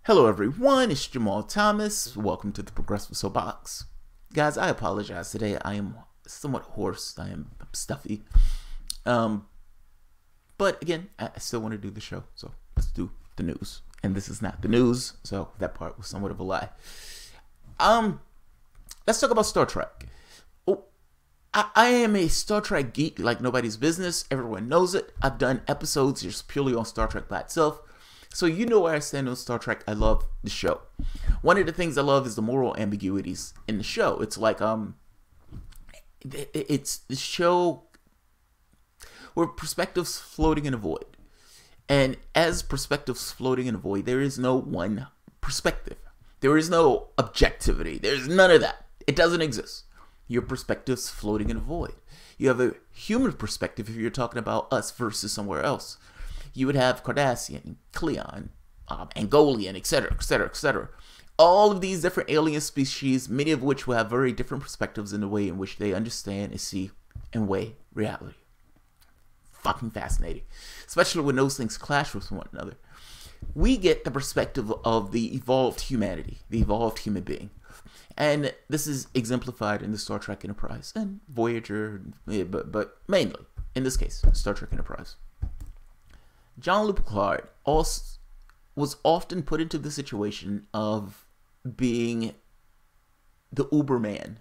Hello everyone, it's Jamal Thomas. Welcome to the Progressive Soapbox. Guys, I apologize today. I am somewhat hoarse. I am stuffy. But again, I still want to do the show. So let's do the news. And this is not the news, so that part was somewhat of a lie. Let's talk about Star Trek. Oh, I am a Star Trek geek like nobody's business. Everyone knows it. I've done episodes just purely on Star Trek by itself. So you know where I stand on Star Trek. I love the show. One of the things I love is the moral ambiguities in the show. It's like it's the show where perspectives floating in a void. And as perspectives floating in a void, there is no one perspective. There is no objectivity. There's none of that. It doesn't exist. Your perspective's floating in a void. You have a human perspective if you're talking about us versus somewhere else. You would have Cardassian, Klingon, Angolian, etc., etc., etc. All of these different alien species, many of which will have very different perspectives in the way in which they understand and see and weigh reality. Fucking fascinating. Especially when those things clash with one another. We get the perspective of the evolved humanity, the evolved human being. And this is exemplified in the Star Trek Enterprise and Voyager, but mainly, in this case, Star Trek Enterprise. Jean-Luc Picard was often put into the situation of being the Uberman.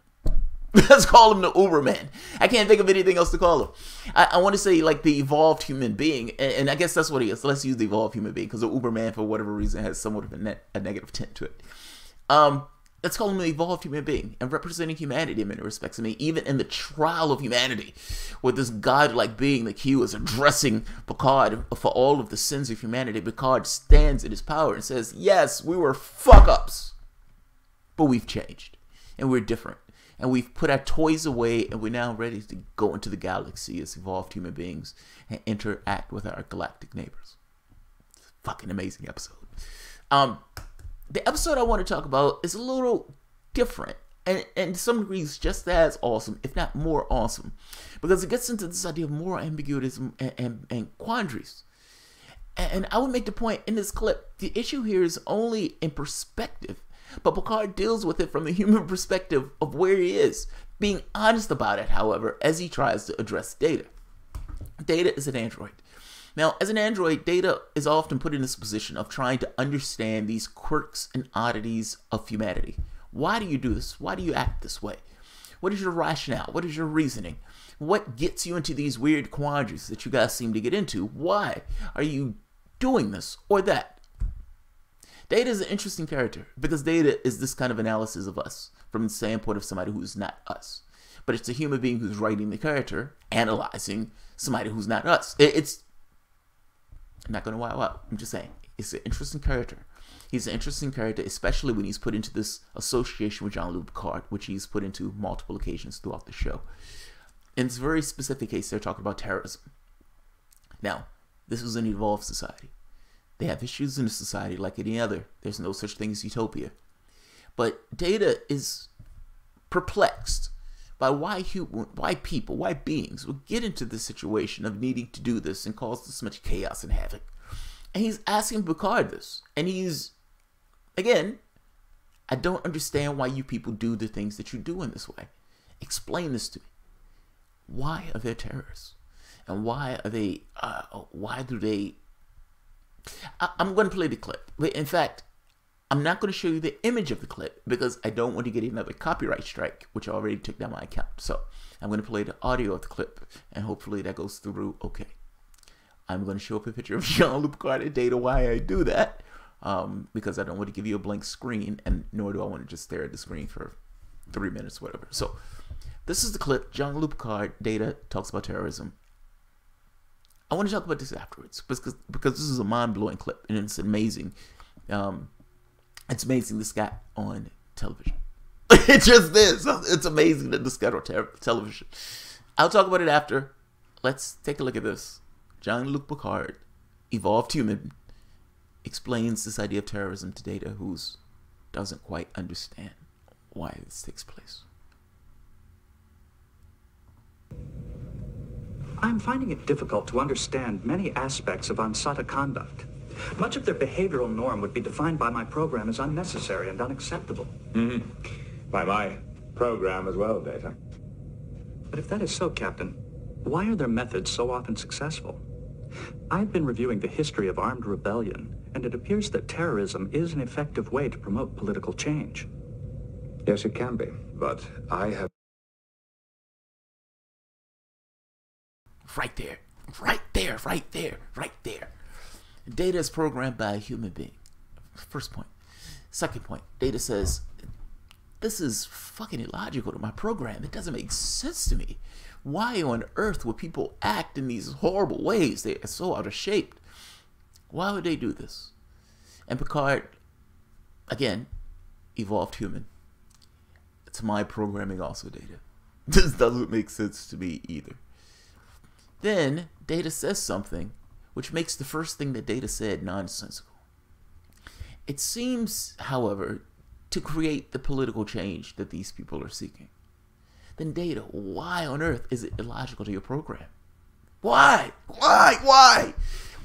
Let's call him the Uberman. I can't think of anything else to call him. I want to say like the evolved human being, and I guess that's what he is. So let's use the evolved human being because the Uberman, for whatever reason, has somewhat of a negative tint to it. Let's call him the evolved human being and representing humanity in many respects. I mean, even in the trial of humanity, with this godlike being, the Q is addressing Picard for all of the sins of humanity. Picard stands in his power and says, yes, we were fuck-ups, but we've changed and we're different. And we've put our toys away and we're now ready to go into the galaxy as evolved human beings and interact with our galactic neighbors. Fucking amazing episode. The episode I want to talk about is a little different and to some degrees just as awesome, if not more awesome, because it gets into this idea of moral ambiguities and quandaries. And I would make the point in this clip, the issue here is only in perspective, but Picard deals with it from the human perspective of where he is, being honest about it, however, as he tries to address Data. Data is an android. Now, as an android, Data is often put in this position of trying to understand these quirks and oddities of humanity. Why do you do this? Why do you act this way? What is your rationale? What is your reasoning? What gets you into these weird quandaries that you guys seem to get into? Why are you doing this or that? Data is an interesting character because Data is this kind of analysis of us from the standpoint of somebody who's not us. But it's a human being who's writing the character, analyzing somebody who's not us. I'm not going to wow out. I'm just saying, it's an interesting character. He's an interesting character, especially when he's put into this association with Jean-Luc Picard, which he's put into multiple occasions throughout the show. In this very specific case, they're talking about terrorism. Now, this is an evolved society. They have issues in the society like any other. There's no such thing as utopia. But Data is perplexed by why people, why beings would get into the situation of needing to do this and cause this much chaos and havoc. And he's asking Picard this. And he's, again, I don't understand why you people do the things that you do in this way. Explain this to me. Why are there terrorists? And why are they, I'm going to play the clip. In fact, I'm not going to show you the image of the clip because I don't want to get another copyright strike, which I already took down my account. So I'm going to play the audio of the clip, and hopefully that goes through okay. I'm going to show up a picture of Jean-Luc Picard and Data why I do that, because I don't want to give you a blank screen, and nor do I want to just stare at the screen for 3 minutes, whatever. So this is the clip. Jean-Luc Picard, Data talks about terrorism. I want to talk about this afterwards because this is a mind-blowing clip, and it's amazing. It's amazing this got on television. It just is. It's amazing that this got on television. I'll talk about it after. Let's take a look at this. Jean-Luc Picard, evolved human, explains this idea of terrorism to Data, who doesn't quite understand why this takes place. I'm finding it difficult to understand many aspects of Ansata conduct. Much of their behavioral norm would be defined by my program as unnecessary and unacceptable. By my program as well, Data. But if that is so, Captain, why are their methods so often successful? I've been reviewing the history of armed rebellion, and it appears that terrorism is an effective way to promote political change. Yes, it can be, but I have... Right there. Right there. Right there. Right there. Data is programmed by a human being. First point. Second point. Data says, this is fucking illogical to my program. It doesn't make sense to me. Why on earth would people act in these horrible ways? They are so out of shape. Why would they do this? And Picard, again, evolved human. It's my programming also, Data. This doesn't make sense to me either. Then Data says something which makes the first thing that Data said nonsensical. It seems, however, to create the political change that these people are seeking. Then Data, why on earth is it illogical to your program? Why? Why?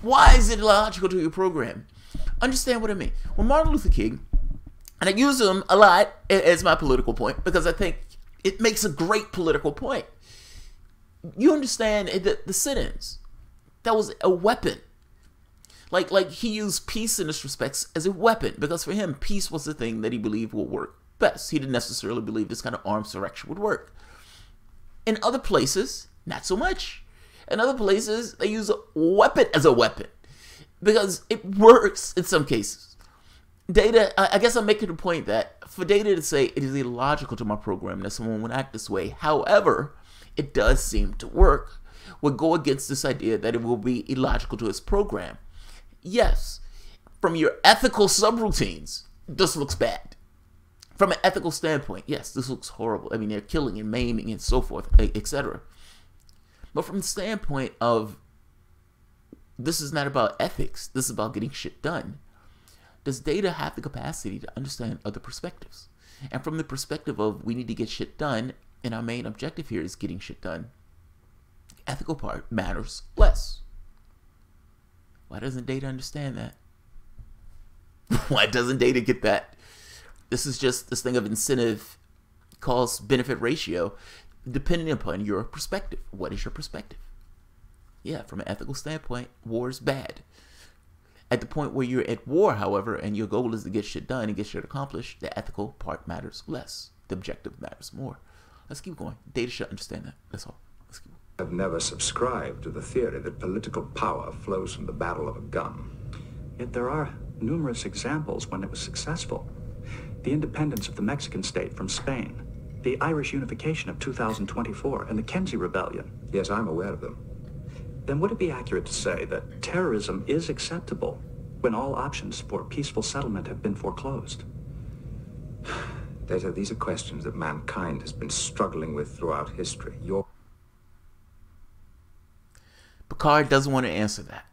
Why is it illogical to your program? Understand what I mean. When Martin Luther King, and I use him a lot as my political point because I think it makes a great political point. You understand the sit-ins. That was a weapon. Like he used peace in this respects as a weapon because for him, peace was the thing that he believed would work best. He didn't necessarily believe this kind of armed insurrection would work. In other places, not so much. In other places, they use a weapon as a weapon because it works in some cases. Data, I guess I'm making the point that for Data to say it is illogical to my program that someone would act this way, however, it does seem to work, would go against this idea that it will be illogical to his program. Yes, from your ethical subroutines, this looks bad. From an ethical standpoint, yes, this looks horrible. I mean, they're killing and maiming and so forth, etc. But from the standpoint of this is not about ethics, this is about getting shit done. Does Data have the capacity to understand other perspectives? And from the perspective of we need to get shit done, and our main objective here is getting shit done, the ethical part matters less. Why doesn't Data understand that? Why doesn't Data get that? This is just this thing of incentive cost benefit ratio depending upon your perspective. What is your perspective? Yeah, from an ethical standpoint, war is bad. At the point where you're at war, however, and your goal is to get shit done and get shit accomplished, the ethical part matters less. The objective matters more. Let's keep going. Data should understand that. That's all. Let's keep going. I've never subscribed to the theory that political power flows from the battle of a gun. Yet there are numerous examples when it was successful. The independence of the Mexican state from Spain, the Irish unification of 2024, and the Kenzie Rebellion. Yes, I'm aware of them. Then would it be accurate to say that terrorism is acceptable when all options for peaceful settlement have been foreclosed? Data, these are questions that mankind has been struggling with throughout history. Picard doesn't want to answer that.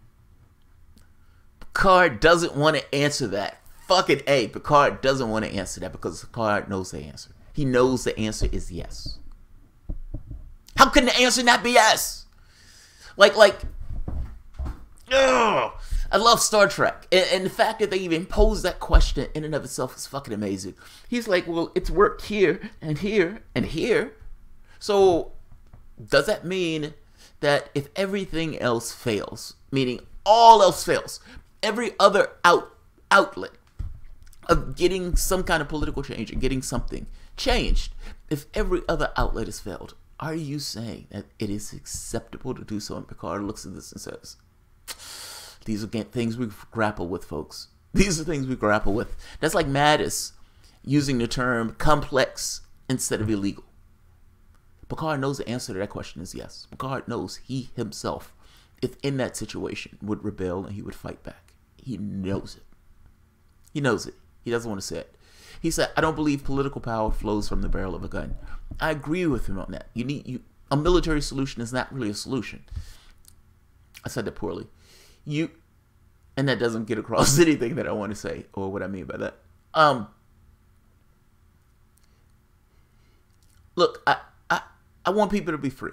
Picard doesn't want to answer that. Fucking A. Picard doesn't want to answer that because Picard knows the answer. He knows the answer is yes. How can the answer not be yes? Ugh. I love Star Trek. And the fact that they even pose that question in and of itself is fucking amazing. He's like, well, it's worked here and here and here. So does that mean that if everything else fails, meaning all else fails, every other outlet of getting some kind of political change and getting something changed, if every other outlet has failed, are you saying that it is acceptable to do so? And Picard looks at this and says, these are things we grapple with, folks. These are things we grapple with. That's like Mattis using the term complex instead of illegal. Picard knows the answer to that question is yes. Picard knows he himself, if in that situation, would rebel and he would fight back. He knows it. He knows it. He doesn't want to say it. He said, I don't believe political power flows from the barrel of a gun. I agree with him on that. A military solution is not really a solution. I said that poorly. And that doesn't get across anything that I want to say or what I mean by that. Look, I want people to be free.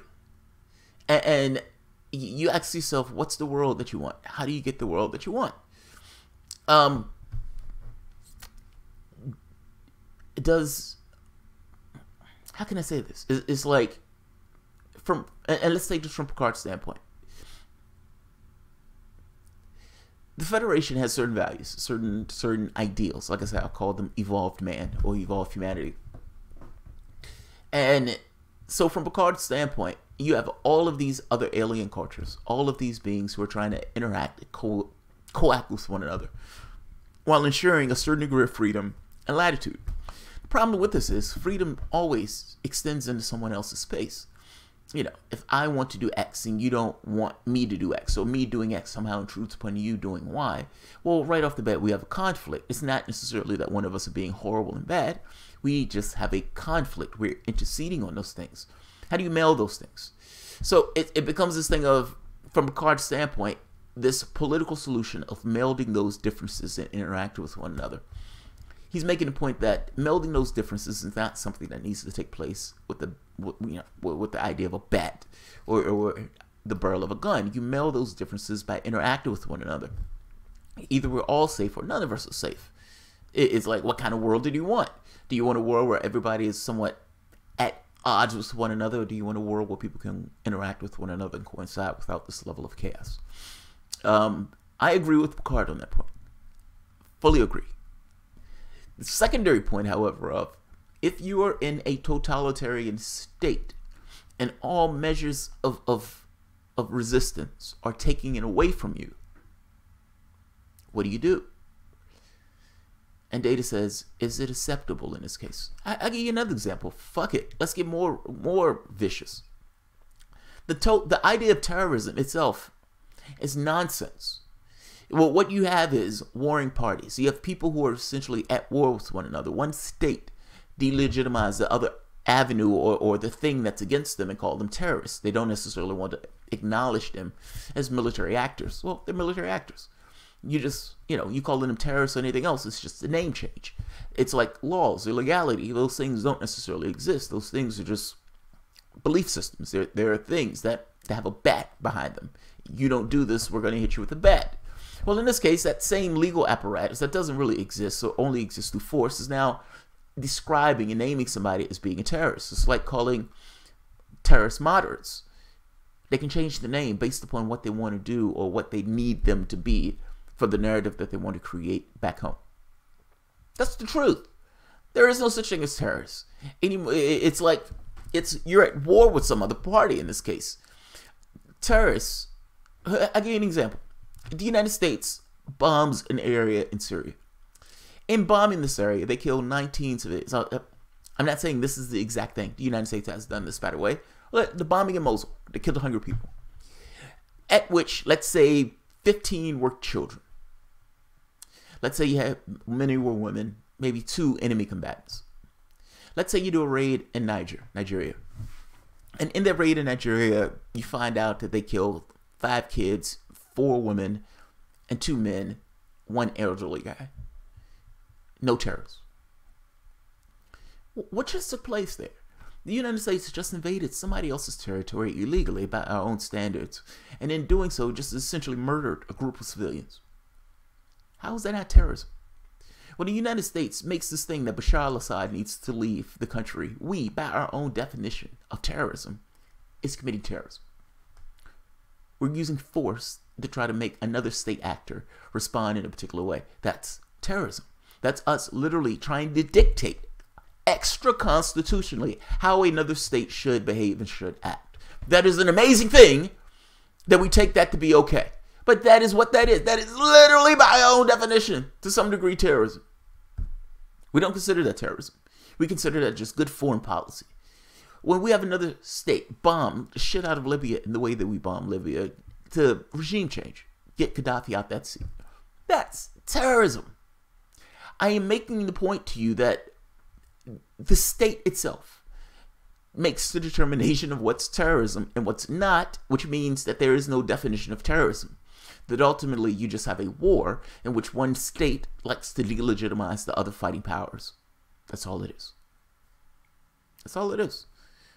And you ask yourself, what's the world that you want? How do you get the world that you want? Um, it does. How can I say this? It's like and let's take this from Picard's standpoint. The Federation has certain values, certain ideals. Like I said, I'll call them evolved man or evolved humanity. And so from Picard's standpoint, you have all of these other alien cultures, all of these beings who are trying to interact and coact with one another while ensuring a certain degree of freedom and latitude. The problem with this is freedom always extends into someone else's space. You know, if I want to do X and you don't want me to do X, so me doing X somehow intrudes upon you doing Y, well, right off the bat, we have a conflict. It's not necessarily that one of us are being horrible and bad. We just have a conflict. We're interceding on those things. How do you meld those things? So it becomes this thing of, from Picard's standpoint, this political solution of melding those differences and interacting with one another. He's making the point that melding those differences is not something that needs to take place with the idea of a bat or the barrel of a gun. You meld those differences by interacting with one another. Either we're all safe or none of us are safe. It's like, what kind of world do you want? Do you want a world where everybody is somewhat at odds with one another, or do you want a world where people can interact with one another and coincide without this level of chaos? I agree with Picard on that point. Fully agree. The secondary point, however, of if you are in a totalitarian state and all measures of resistance are taking it away from you, what do you do? And Data says, is it acceptable in this case? I'll give you another example. Fuck it. Let's get more vicious. The idea of terrorism itself is nonsense. Well, what you have is warring parties. You have people who are essentially at war with one another. One state delegitimize the other avenue or the thing that's against them and call them terrorists. They don't necessarily want to acknowledge them as military actors. Well, they're military actors. You just, you calling them terrorists or anything else, it's just a name change. It's like laws, illegality. Those things don't necessarily exist. Those things are just belief systems. There are things that have a bat behind them. You don't do this, we're going to hit you with a bat. Well, in this case, that same legal apparatus that doesn't really exist, so only exists through force, is now describing and naming somebody as being a terrorist. It's like calling terrorists moderates. They can change the name based upon what they want to do or what they need them to be for the narrative that they want to create back home. That's the truth. There is no such thing as terrorists. It's like you're at war with some other party in this case. Terrorists, I'll give you an example. The United States bombs an area in Syria. In bombing this area, they killed 19 civilians. I'm not saying this is the exact thing. The United States has done this, by the way. The bombing in Mosul, they killed 100 people. At which, let's say, 15 were children. Let's say you had many were women, maybe 2 enemy combatants. Let's say you do a raid in Nigeria. And in that raid in Nigeria, you find out that they killed 5 kids, 4 women, and 2 men, 1 elderly guy. No terrorists. What just took place there? The United States just invaded somebody else's territory illegally by our own standards, and in doing so, just essentially murdered a group of civilians. How is that not terrorism? When the United States makes this thing that Bashar al-Assad needs to leave the country, we, by our own definition of terrorism, is committing terrorism. We're using force to try to make another state actor respond in a particular way. That's terrorism. That's us literally trying to dictate extra-constitutionally how another state should behave and should act. That is an amazing thing that we take that to be okay. But that is what that is. That is literally, by our own definition, to some degree, terrorism. We don't consider that terrorism. We consider that just good foreign policy. When we have another state bomb the shit out of Libya in the way that we bomb Libya to regime change, get Gaddafi out that seat, that's terrorism. I am making the point to you that the state itself makes the determination of what's terrorism and what's not, which means that there is no definition of terrorism. That ultimately you just have a war in which one state likes to delegitimize the other fighting powers. That's all it is. That's all it is.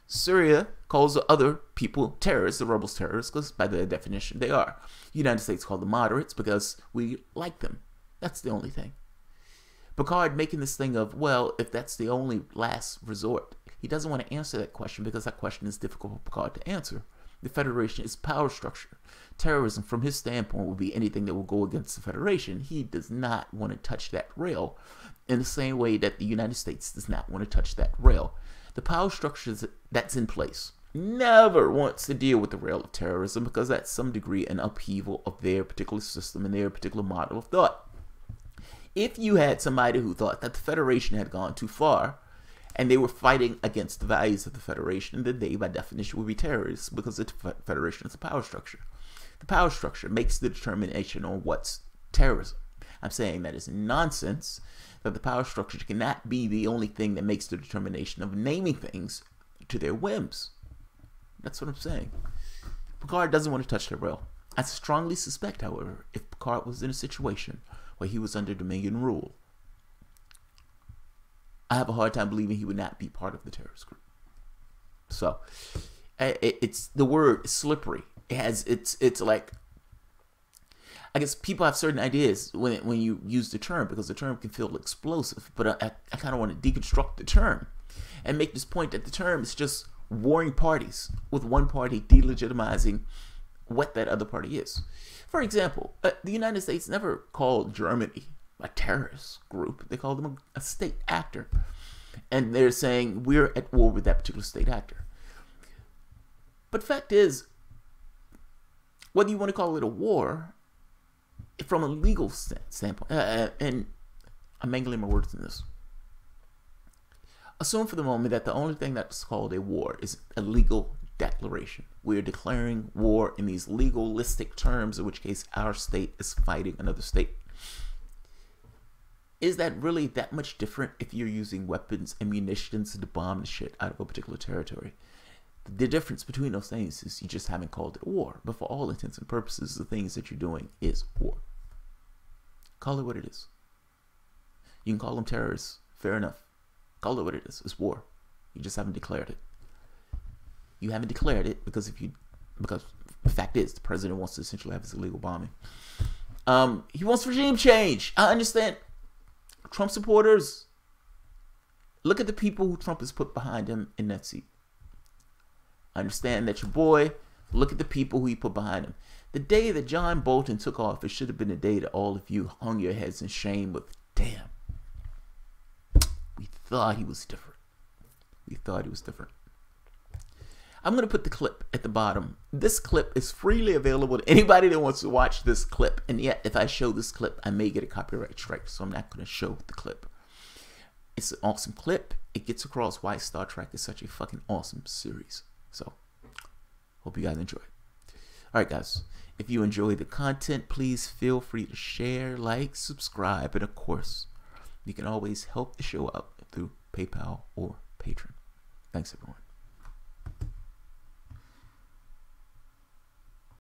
Syria calls the other people terrorists, the rebels terrorists, because by their definition they are. The United States call them moderates because we like them. That's the only thing. Picard making this thing of, well, if that's the only last resort, he doesn't want to answer that question because that question is difficult for Picard to answer. The Federation is power structure. Terrorism, from his standpoint, will be anything that will go against the Federation. He does not want to touch that rail in the same way that the United States does not want to touch that rail. The power structure that's in place never wants to deal with the rail of terrorism because that's some degree an upheaval of their particular system and their particular model of thought. If you had somebody who thought that the Federation had gone too far and they were fighting against the values of the Federation, then they, by definition, would be terrorists because the Federation is a power structure. The power structure makes the determination on what's terrorism. I'm saying that is nonsense, that the power structure cannot be the only thing that makes the determination of naming things to their whims. That's what I'm saying. Picard doesn't want to touch the rail. I strongly suspect, however, if Picard was in a situation where he was under Dominion rule, I have a hard time believing he would not be part of the terrorist group. So, it's the word is slippery. It's like, I guess people have certain ideas when you use the term because the term can feel explosive. But I kind of want to deconstruct the term and make this point that the term is just warring parties with one party delegitimizing what that other party is. For example, the United States never called Germany a terrorist group. They called them a state actor. And they're saying we're at war with that particular state actor. But fact is, whether you want to call it a war, from a legal standpoint, and I'm mangling my words in this, assume for the moment that the only thing that's called a war is a legal declaration. We're declaring war in these legalistic terms, in which case our state is fighting another state. Is that really that much different if you're using weapons and munitions to bomb the shit out of a particular territory? The difference between those things is you just haven't called it a war. But for all intents and purposes, the things that you're doing is war. Call it what it is. You can call them terrorists. Fair enough. Call it what it is. It's war. You just haven't declared it. You haven't declared it because the fact is the president wants to essentially have his illegal bombing. He wants regime change. I understand. Trump supporters, look at the people who Trump has put behind him in that seat. I understand that your boy, look at the people who he put behind him. The day that John Bolton took office should have been the day that all of you hung your heads in shame with, damn, we thought he was different. We thought he was different. I'm going to put the clip at the bottom. This clip is freely available to anybody that wants to watch this clip. And yet, if I show this clip, I may get a copyright strike. So I'm not going to show the clip. It's an awesome clip. It gets across why Star Trek is such a fucking awesome series. So, hope you guys enjoy it. Alright guys, if you enjoy the content, please feel free to share, like, subscribe, and of course, you can always help the show out through PayPal or Patreon. Thanks everyone.